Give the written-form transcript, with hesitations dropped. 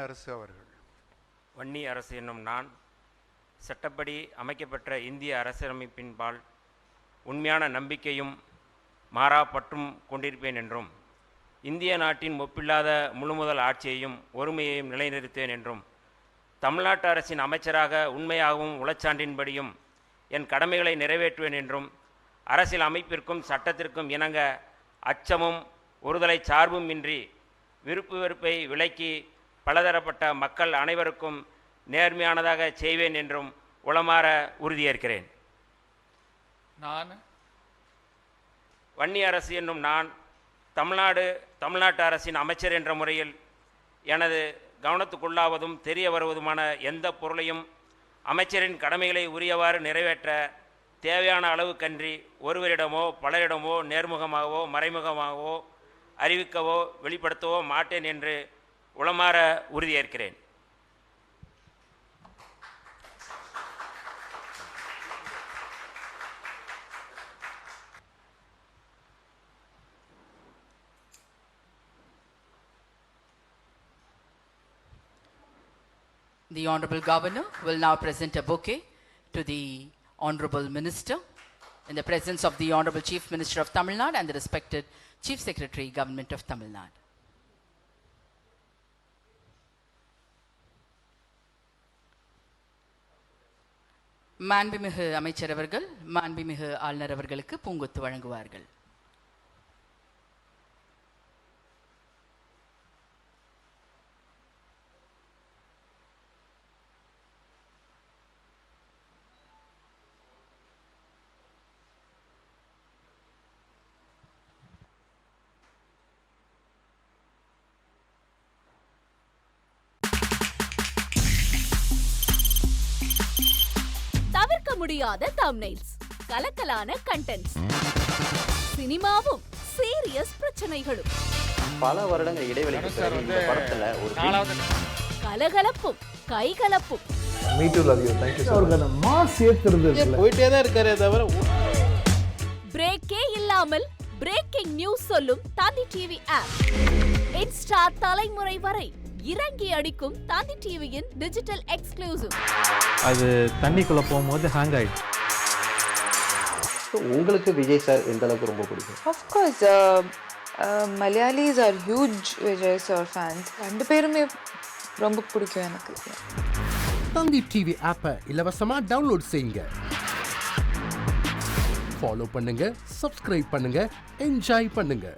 அரசு அவர்கள். வன்னி அரசு என்னும் நான் சட்டப்படி அமைக்கப்பெற்ற இந்திய அரசியலமைப்பின்பால் உண்மையான நம்பிக்கையும் மாறா பற்றும் கொண்டிருப்பேன் என்றும் இந்திய நாட்டின் ஒப்பில்லாத முழுமுதல் ஆட்சியையும் ஒருமையையும் நிலைநிறுத்தேன் என்றும் தமிழ்நாட்டு அரசின் அமைச்சராக உண்மையாகவும் உளச்சான்றின்படியும் என் கடமைகளை நிறைவேற்றுவேன் என்றும் அரசியல் அமைப்பிற்கும் சட்டத்திற்கும் இணங்க அச்சமும் ஒருதலை சார்பும் இன்றி விருப்பு வெறுப்பை விலக்கி பலதரப்பட்ட மக்கள் அனைவருக்கும் நேர்மையானதாக செய்வேன் என்றும் உளமாற உறுதியேற்கிறேன். நான் வன்னி அரசு என்னும் நான் தமிழ்நாட்டு அரசின் அமைச்சர் என்ற முறையில் எனது கவனத்துக்குள்ளாவதும் தெரிய வருவதுமான எந்த பொருளையும் அமைச்சரின் கடமைகளை உரியவாறு நிறைவேற்ற தேவையான அளவுக்கன்றி ஒருவரிடமோ பலரிடமோ நேர்முகமாகவோ மறைமுகமாகவோ அறிவிக்கவோ வெளிப்படுத்தவோ மாட்டேன் என்று உளமாற உறுதியேற்கிறேன். The Honorable Governor will now present a bouquet to the Honorable Minister in the presence of the Honorable Chief Minister of Tamil Nadu and the respected Chief Secretary, Government of Tamil Nadu. மாண்புமிகு அமைச்சர் அவர்கள் மாண்புமிகு ஆளுநர் அவர்களுக்கு பூங்கொத்து வழங்குவார்கள். தவிர்க்க முடியாத தம்ப்நெயில்ஸ், கலக்கலான கண்டென்ட்ஸ், சினிமாவும் சீரியஸ் பிரச்சனைகளும், பல வருடங்கள் இடைவெளிக்கு பிறகு இந்த படத்துல ஒரு கலகலப்பும் கைகலப்பும், போயிட்டே தான் இருக்காரே தவிர பிரேக்கே இல்லாமல் பிரேக்கிங் நியூஸ் சொல்லும் தந்தி டிவி ஆப். இன்ஸ்டா தலைமுறை வரை இறங்கி அடிக்கும் தந்தி டிவியின் டிஜிட்டல் எக்ஸ்க்ளூசிவ். அது தண்ணிக்குள்ள போகும்போது ஹேங் ஆயிடுச்சு. உங்களுக்கு விஜய் சார் எந்த அளவுக்கு ரொம்ப பிடிக்கும்? Of course, Malayalis are huge Vijay sir fans. ரெண்டு பேருமே ரொம்ப பிடிக்கும் எனக்கு. தந்தி டிவி ஆப்பை இலவசமா டவுன்லோட் செய்யுங்க. ஃபாலோ பண்ணுங்க, சப்ஸ்கிரைப் பண்ணுங்க, என்ஜாய் பண்ணுங்க.